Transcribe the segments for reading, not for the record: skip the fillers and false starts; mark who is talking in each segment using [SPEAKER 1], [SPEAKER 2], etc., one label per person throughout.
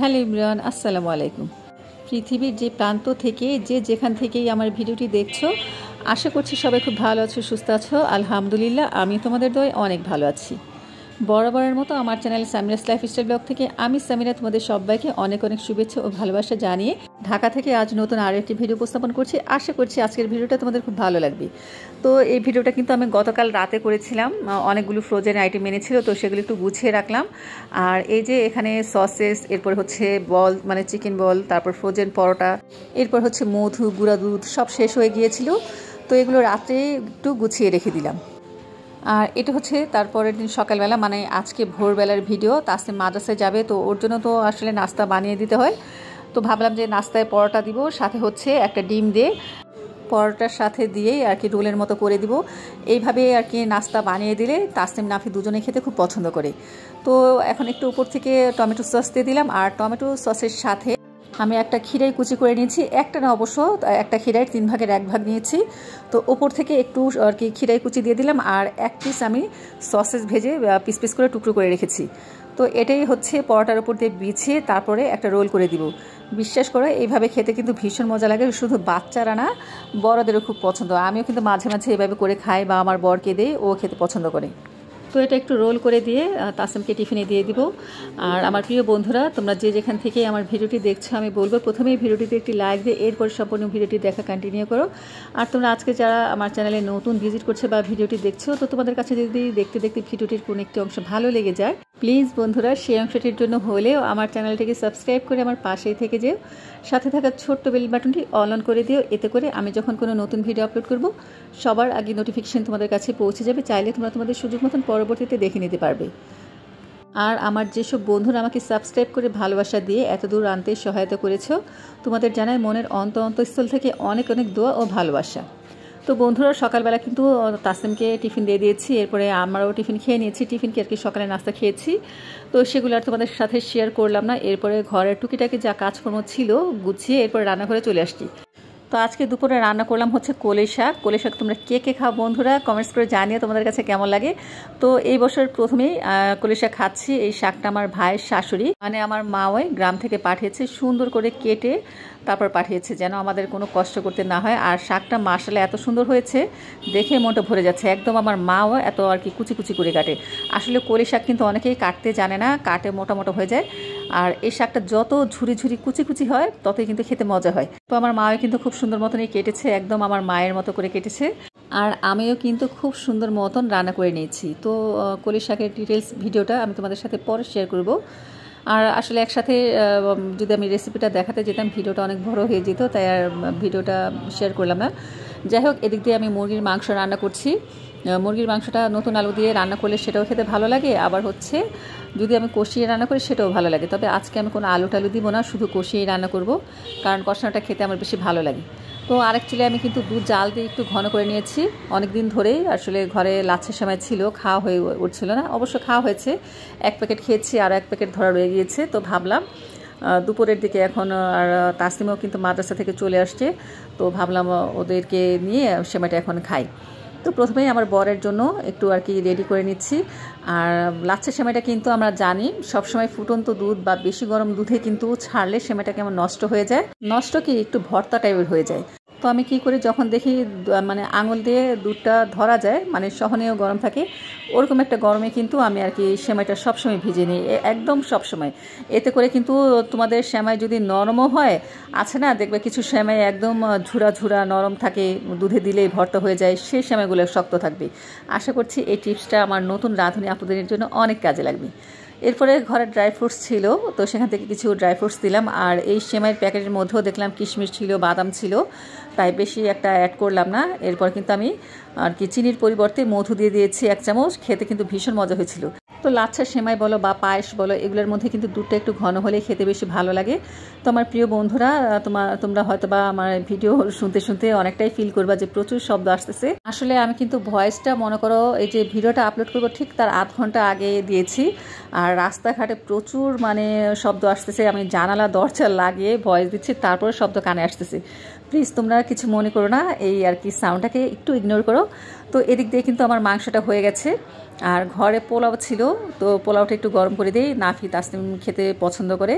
[SPEAKER 1] Hello Imran, আসসালামু আলাইকুম। পৃথিবীর যে প্রান্ত থেকে যে যেখান থেকেই আমার ভিডিওটি দেখছো, আশা করছি সবাই খুব ভালো আছো, সুস্থ আছো। আলহামদুলিল্লাহ, আমি তোমাদের দয়ায় অনেক ভালো আছি। বরাবরের মতো আমার চ্যানেল সামিরাস লাইফস্টাইল ব্লগ থেকে আমি সামিরা তোমাদের সবাইকে অনেক অনেক শুভেচ্ছা ও ভালোবাসা জানিয়ে ঢাকা থেকে আজ নতুন আরও একটি ভিডিও উপস্থাপন করছি। আশা করছি আজকের ভিডিওটা তোমাদের খুব ভালো লাগবে। তো এই ভিডিওটা কিন্তু আমি গতকাল রাতে করেছিলাম। অনেকগুলো ফ্রোজেন আইটেম এনেছিল, তো সেগুলো একটু গুছিয়ে রাখলাম। আর এই যে এখানে সসেস, এরপর হচ্ছে বল মানে চিকেন বল, তারপর ফ্রোজেন পরোটা, এরপর হচ্ছে মধু, গুঁড়া দুধ সব শেষ হয়ে গিয়েছিল। তো এগুলো রাতে একটু গুছিয়ে রেখে দিলাম। আর এটা হচ্ছে তারপরের দিন সকালবেলা, মানে আজকে ভোরবেলার ভিডিও। তাসনিম মাদ্রাসায় যাবে, তো ওর জন্য তো আসলে নাস্তা বানিয়ে দিতে হয়। তো ভাবলাম যে নাস্তায় পরোটা দিব, সাথে হচ্ছে একটা ডিম দিয়ে পরোটার সাথে দিয়েই আর কি রোলের মতো করে দিব। এইভাবে আর কি নাস্তা বানিয়ে দিলে তাসনিম নাফি দুজনে খেতে খুব পছন্দ করে। তো এখন একটু উপর থেকে টমেটো সস দিয়ে দিলাম, আর টমেটো সসের সাথে আমি একটা খিরাই কুচি করে নিয়েছি। একটা না, অবশ্য একটা খিরাই 3 ভাগের 1 ভাগ নিয়েছি। তো ওপর থেকে একটু আর কি খিরাই কুচি দিয়ে দিলাম, আর 1 পিস আমি সসেস ভেজে পিস পিস করে টুকরো করে রেখেছি। তো এটাই হচ্ছে পরোটার উপর দিয়ে বিছিয়ে তারপরে একটা রোল করে দিব। বিশ্বাস করে এইভাবে খেতে কিন্তু ভীষণ মজা লাগে। শুধু বাচ্চারা না, বড়দেরও খুব পছন্দ। আমিও কিন্তু মাঝে মাঝে এইভাবে করে খাই, বা আমার বরকে দিই, ও খেতে পছন্দ করে। তো এটা একটু রোল করে দিয়ে তাসিমকে টিফিনে দিয়ে দিব। আর আমার প্রিয় বন্ধুরা, তোমরা যে যেখান থেকে আমার ভিডিওটি দেখছো, আমি বলবো প্রথমেই ভিডিওটিতে একটি লাইক দিয়ে এরপর সম্পূর্ণ ভিডিওটি দেখা কন্টিনিউ করো। আর তোমরা আজকে যারা আমার চ্যানেলে নতুন ভিজিট করছে বা ভিডিওটি দেখছো, তো তোমাদের কাছে যদি দেখতে দেখতে ভিডিওটির কোনো একটি অংশ ভালো লেগে যায়, প্লিজ বন্ধুরা সেই অংশটির জন্য হলেও আমার চ্যানেলটিকে সাবস্ক্রাইব করে আমার পাশেই থেকে যেও। সাথে থাকা ছোট্ট বেল বাটনটি অল অন করে দিও। এতে করে আমি যখন কোনো নতুন ভিডিও আপলোড করব, সবার আগে নোটিফিকেশন তোমাদের কাছে পৌঁছে যাবে। চাইলে তোমরা তোমাদের সুযোগ মতন পরবর্তীতে দেখে নিতে পারবে। আর আমার যেসব বন্ধুরা আমাকে সাবস্ক্রাইব করে ভালোবাসা দিয়ে এত দূর আনতে সহায়তা করেছো, তোমাদের জানাই মনের অন্তঃস্থল থেকে অনেক অনেক দোয়া ও ভালোবাসা। তো বন্ধুরা, সকালবেলা কিন্তু তাসনিমকে টিফিন দিয়ে দিয়েছি, এরপরে আমরাও টিফিন খেয়ে নিয়েছি। টিফিনকে আর কি সকালে নাস্তা খেয়েছি, তো সেগুলো আর তোমাদের সাথে শেয়ার করলাম না। এরপরে ঘরের টুকিটাকি যা কাজকর্ম ছিল গুছিয়ে এরপরে রান্নাঘরে চলে আসছি। তো আজকে দুপুরে রান্না করলাম হচ্ছে কলই শাক। কলই শাক তোমরা কে কে খাও বন্ধুরা, কমেন্টস করে জানিয়ে তোমাদের কাছে কেমন লাগে। তো এই বছর প্রথমেই কলই শাক খাচ্ছি। এই শাকটা আমার ভাইয়ের শাশুড়ি, মানে আমার মা ওই গ্রাম থেকে পাঠিয়েছে, সুন্দর করে কেটে তারপর পাঠিয়েছে, যেন আমাদের কোনো কষ্ট করতে না হয়। আর শাকটা মাশাআল্লাহ এত সুন্দর হয়েছে, দেখে মনটা ভরে যাচ্ছে একদম। আমার মাও এত আর কি কুচি কুচি করে কাটে। আসলে কলই শাক কিন্তু অনেকেই কাটতে জানে না, কাটে মোটা মোটা হয়ে যায়। আর এই শাকটা যত ঝুরি ঝুরি কুচি কুচি হয়, ততই কিন্তু খেতে মজা হয়। তো আমার মাও কিন্তু খুব সুন্দর মতনই কেটেছে, একদম আমার মায়ের মতো করে কেটেছে। আর আমিও কিন্তু খুব সুন্দর মতন রান্না করে নিয়েছি। তো কলই শাকের ডিটেলস ভিডিওটা আমি তোমাদের সাথে পরে শেয়ার করব। আর আসলে একসাথে যদি আমি রেসিপিটা দেখাতে যেতাম, ভিডিওটা অনেক বড় হয়ে যেত, তাই আর ভিডিওটা শেয়ার করলাম না। যাই হোক, এদিক দিয়ে আমি মুরগির মাংস রান্না করছি। মুরগির মাংসটা নতুন আলু দিয়ে রান্না করলে সেটাও খেতে ভালো লাগে, আবার হচ্ছে যদি আমি কষিয়ে রান্না করি সেটাও ভালো লাগে। তবে আজকে আমি কোনো আলু টালু দিব না, শুধু কষিয়েই রান্না করব, কারণ কষানোটা খেতে আমার বেশি ভালো লাগে। তো আরেক চুলে আমি কিন্তু দুধ জাল দিয়ে একটু ঘন করে নিয়েছি। অনেক দিন ধরেই আসলে ঘরে লাচ্ছের সময় ছিল, খাওয়া হয়ে উঠছিল না। অবশ্য খাওয়া হয়েছে, 1 প্যাকেট খেয়েছি, আর 1 প্যাকেট ধরা রয়ে গিয়েছে। তো ভাবলাম দুপুরের দিকে এখন, আর তাসনিমও কিন্তু মাদ্রাসা থেকে চলে আসছে, তো ভাবলাম ওদেরকে নিয়ে সেমাইটা এখন খাই। তো প্রথমেই আমার বরের জন্য একটু আর কি রেডি করে নিচ্ছি। আর লাচ্ছের সেমাইটা কিন্তু আমরা জানি সবসময় ফুটন্ত দুধ বা বেশি গরম দুধে কিন্তু ছাড়লে সেমাইটা কেমন নষ্ট হয়ে যায়, নষ্ট কি একটু ভর্তা টাইপের হয়ে যায়। তো আমি কি করি, যখন দেখি মানে আঙুল দিয়ে দুধটা ধরা যায়, মানে সহনীয় গরম থাকে, ওরকম একটা গরমে কিন্তু আমি আর কি সেমাইটা সবসময় ভিজে নিই, একদম সবসময়। এতে করে কিন্তু তোমাদের সেমাই যদি নরমও হয়, আছে না দেখবে কিছু সেমাই একদম ঝুরা ঝুরা নরম থাকে, দুধে দিলেই ভর্তা হয়ে যায়, সেই সেমাইগুলো শক্ত থাকবে। আশা করছি এই টিপসটা আমার নতুন রাঁধুনি আপুদের জন্য অনেক কাজে লাগবে। এরপরে ঘরে ড্রাই ফ্রুটস ছিল, তো সেখান থেকে কিছু ড্রাই ফ্রুটস দিলাম। আর এই সেমাইয়ের প্যাকেটের মধ্যেও দেখলাম কিশমিশ ছিল, বাদাম ছিল, তাই বেশি একটা অ্যাড করলাম না। এরপর কিন্তু আমি আর কি চিনির পরিবর্তে মধু দিয়ে দিয়েছি 1 চামচ। খেতে কিন্তু ভীষণ মজা হয়েছিল। তো লাচ্ছা সেমাই বলো বা পায়েস বলো, এগুলোর মধ্যে কিন্তু দুধটা একটু ঘন হলে খেতে বেশি ভালো লাগে। তো আমার প্রিয় বন্ধুরা, তোমরা হয়তো বা আমার ভিডিও শুনতে শুনতে অনেকটাই ফিল করবা যে প্রচুর শব্দ আসতেছে। আসলে আমি কিন্তু ভয়েসটা মনে করো এই যে ভিডিওটা আপলোড করবো ঠিক তার আধ ঘন্টা আগে দিয়েছি। আর রাস্তাঘাটে প্রচুর মানে শব্দ আসতেছে, আমি জানালা দরজা লাগিয়ে ভয়েস দিচ্ছি, তারপরে শব্দ কানে আসতেছে। প্লিজ তোমরা কিছু মনে করো না, এই আর কি সাউন্ডটাকে একটু ইগনোর করো। তো এদিক দিয়ে কিন্তু আমার মাংসটা হয়ে গেছে। আর ঘরে পোলাও ছিল, তো পোলাওটা একটু গরম করে দিই। নাফি তাসনিম খেতে পছন্দ করে,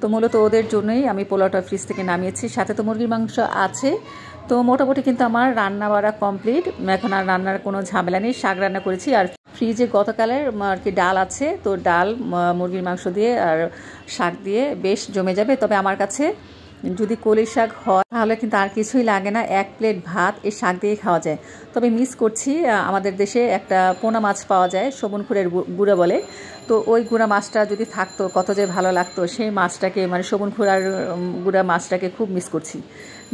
[SPEAKER 1] তো মূলত ওদের জন্যই আমি পোলাওটা ফ্রিজ থেকে নামিয়েছি। সাথে তো মুরগির মাংস আছে। তো মোটামুটি কিন্তু আমার রান্না বাড়া কমপ্লিট, এখন আর রান্নার কোনো ঝামেলা নেই। শাক রান্না করেছি, আর ফ্রিজে গতকালের আর কি ডাল আছে, তো ডাল মুরগির মাংস দিয়ে আর শাক দিয়ে বেশ জমে যাবে। তবে আমার কাছে যদি কলির শাক হয় তাহলে কিন্তু আর কিছুই লাগে না, 1 প্লেট ভাত এই শাক দিয়ে খাওয়া যায়। তবে মিস করছি, আমাদের দেশে একটা পোনা মাছ পাওয়া যায়, শোভনখুরের গুঁড়া বলে, তো ওই গুঁড়া মাছটা যদি থাকতো কত যে ভালো লাগতো। সেই মাছটাকে মানে শোভনখুরার গুঁড়া মাছটাকে খুব মিস করছি।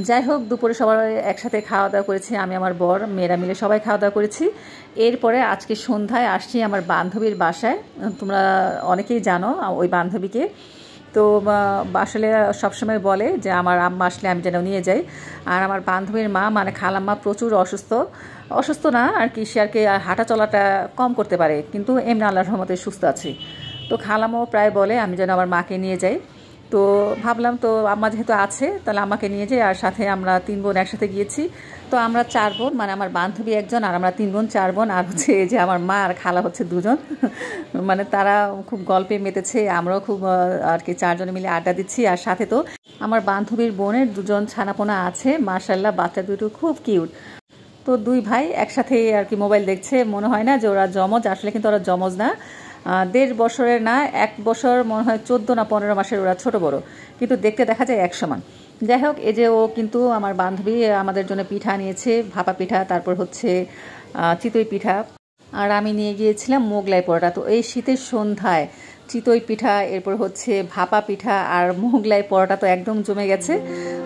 [SPEAKER 1] যাই হোক, দুপুরে সবাই একসাথে খাওয়া দাওয়া করেছি, আমি আমার বর মেয়েরা মিলে সবাই খাওয়া দাওয়া করেছি। এরপরে আজকে সন্ধ্যায় আসছি আমার বান্ধবীর বাসায়। তোমরা অনেকেই জানো ওই বান্ধবীকে, তো আসলে সবসময় বলে যে আমার আম্মা আসলে আমি যেন নিয়ে যাই। আর আমার বান্ধবীর মা মানে খালাম্মা প্রচুর অসুস্থ না আর কি, সে আর কি হাঁটা চলাটা কম করতে পারে, কিন্তু এমনি আল্লাহর রহমতে সুস্থ আছে। তো খালাম্মাও প্রায় বলে আমি যেন আমার মাকে নিয়ে যাই। তো ভাবলাম তো আম্মা যেহেতু আছে তাহলে আমাকে নিয়ে যাই। আর সাথে আমরা 3 বোন একসাথে গিয়েছি। তো আমরা 4 বোন, মানে আমার বান্ধবী একজন, আর আমরা 3 বোন 4 বোন, আর হচ্ছে এই যে আমার মা আর খালা হচ্ছে 2 জন। মানে তারা খুব গল্পে মেতেছে, আমরাও খুব আর কি 4 জনে মিলে আড্ডা দিচ্ছি। আর সাথে তো আমার বান্ধবীর বোনের 2 জন ছানাপোনা আছে, মাশাআল্লাহ বাচ্চা দুটো খুব কিউট। তো 2 ভাই একসাথে আর কি মোবাইল দেখছে, মনে হয় না যে ওরা যমজ, আসলে কিন্তু ওরা যমজ না। 1.5 বছরের না, 1 বছর মনে হয় 14 না 15 মাসের, ওরা ছোট বড়, কিন্তু দেখতে দেখা যায় এক সমান। যাই হোক, এই যে ও কিন্তু আমার বান্ধবী আমাদের জন্য পিঠা নিয়েছে, ভাপা পিঠা, তারপর হচ্ছে চিতই পিঠা, আর আমি নিয়ে গিয়েছিলাম মোগলাই পরোটা। তো এই শীতের সন্ধ্যায় চিতই পিঠা, এরপর হচ্ছে ভাপা পিঠা আর মোগলাই পরোটা তো একদম জমে গেছে।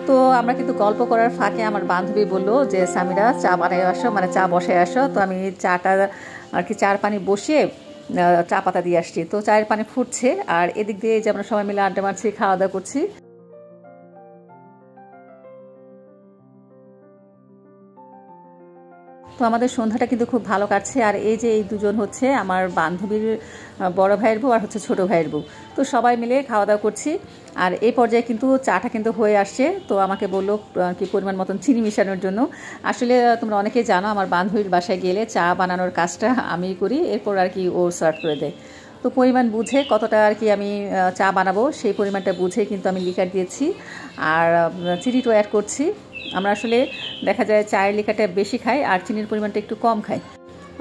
[SPEAKER 1] তো আমরা কিন্তু গল্প করার ফাঁকে আমার বান্ধবী বললো যে সামিরা চা বানায় আসো, মানে চা বসায় আসো। তো আমি চাটা আর কি চার পানি বসিয়ে চা পাতা দিয়ে আসছি। তো চায়ের পানি ফুটছে, আর এদিক দিয়ে যে আমরা সবাই মিলে আড্ডা মারছি, খাওয়া দাওয়া করছি। তো আমাদের সন্ধ্যাটা কিন্তু খুব ভালো কাটছে। আর এই যে এই 2 জন হচ্ছে আমার বান্ধবীর বড় ভাইয়ের বউ আর হচ্ছে ছোটো ভাইয়ের বউ। তো সবাই মিলে খাওয়া দাওয়া করছি। আর এই পর্যায়ে কিন্তু চাটা কিন্তু হয়ে আসছে। তো আমাকে বললো কি পরিমাণ মতন চিনি মিশানোর জন্য। আসলে তোমরা অনেকেই জানো আমার বান্ধবীর বাসায় গেলে চা বানানোর কাজটা আমিই করি, এরপর আর কি ও সার্ভ করে দেয়। তো পরিমাণ বুঝে কতটা আর কি আমি চা বানাবো সেই পরিমাণটা বুঝে কিন্তু আমি লিকার দিয়েছি, আর চিনিটাও অ্যাড করছি। আমরা আসলে দেখা যায় চায়ের লিকারটা বেশি খাই আর চিনির পরিমাণটা একটু কম খাই।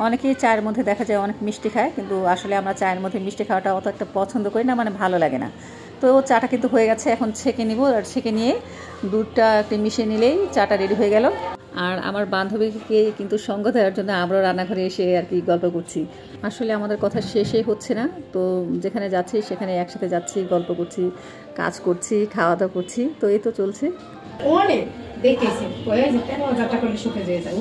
[SPEAKER 1] অনেকেই চায়ের মধ্যে দেখা যায় অনেক মিষ্টি খায়, কিন্তু আসলে আমরা চায়ের মধ্যে মিষ্টি খাওয়াটা অত একটা পছন্দ করি না, মানে ভালো লাগে না। তো চাটা কিন্তু হয়ে গেছে, এখন ছেঁকে নিব, আর ছেঁকে নিয়ে দুধটা একটু মিশিয়ে নিলেই চাটা রেডি হয়ে গেল। আর আমার বান্ধবীকে কিন্তু সঙ্গ দেওয়ার জন্য আমরাও রান্নাঘরে এসে আর কি গল্প করছি। আসলে আমাদের কথা শেষে হচ্ছে না, তো যেখানে যাচ্ছি সেখানে একসাথে যাচ্ছি, গল্প করছি, কাজ করছি, খাওয়া দাওয়া করছি। তো এই তো চলছে।
[SPEAKER 2] অনেক দেখেছি কেন যাত্রা করলে শুকে যেয়ে যায়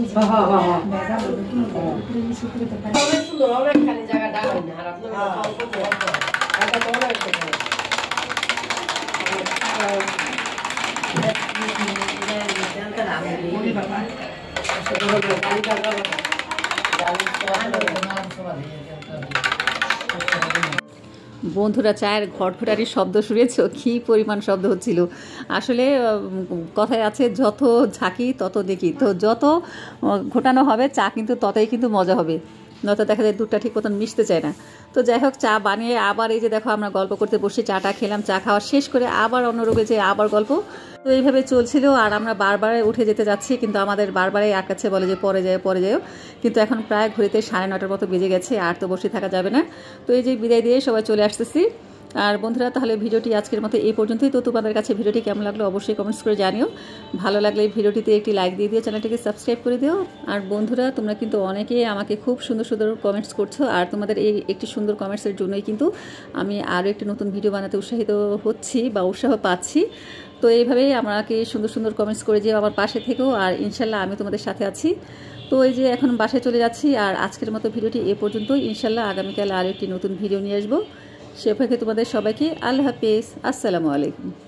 [SPEAKER 2] সুন্দর অনেক খালি জায়গা ডাঙাই না। আর
[SPEAKER 1] বন্ধুরা চায়ের ঘটঘটারির শব্দ শুনেছো? কী পরিমাণ শব্দ হচ্ছিল। আসলে কথায় আছে যত ঝাঁকি তত দেখি, তো যত ঘোটানো হবে চা কিন্তু ততই কিন্তু মজা হবে, নয়তো দেখা যায় দুধটা ঠিক মতন মিশতে চায় না। তো যাই হোক, চা বানিয়ে আবার এই যে দেখো আমরা গল্প করতে বসে চাটা খেলাম, চা খাওয়া শেষ করে আবার অন্য রূপে যে আবার গল্প। তো এইভাবে চলছিল, আর আমরা বারবার উঠে যেতে যাচ্ছি, কিন্তু আমাদের বারবারই আটকাচ্ছে, বলে যে পরে যাও। কিন্তু এখন প্রায় ঘড়িতে 9:30 মতো বেজে গেছে, আর তো বসে থাকা যাবে না। তো এই যে বিদায় দিয়ে সবাই চলে আসতেছি। আর বন্ধুরা, তাহলে ভিডিওটি আজকের মতো এই পর্যন্তই। তো তোমাদের কাছে ভিডিওটি কেমন লাগলো অবশ্যই কমেন্টস করে জানিও। ভালো লাগলে এই ভিডিওটিতে একটি লাইক দিয়ে দিও, চ্যানেলটিকে সাবস্ক্রাইব করে দিও। আর বন্ধুরা, তোমরা কিন্তু অনেকেই আমাকে খুব সুন্দর সুন্দর কমেন্টস করছো, আর তোমাদের এই একটি সুন্দর কমেন্টসের জন্যই কিন্তু আমি আরও একটি নতুন ভিডিও বানাতে উৎসাহিত হচ্ছি বা উৎসাহ পাচ্ছি। তো এইভাবেই আমাকে সুন্দর সুন্দর কমেন্টস করে যেও আমার পাশে থেকেও, আর ইনশাল্লাহ আমি তোমাদের সাথে আছি। তো এই যে এখন বাসায় চলে যাচ্ছি, আর আজকের মতো ভিডিওটি এ পর্যন্তই। ইনশাল্লাহ আগামীকাল আরও একটি নতুন ভিডিও নিয়ে আসবো। সে অপেক্ষায় তোমাদের সবাইকে আল্লাহ হাফেজ, আসসালামু আলাইকুম।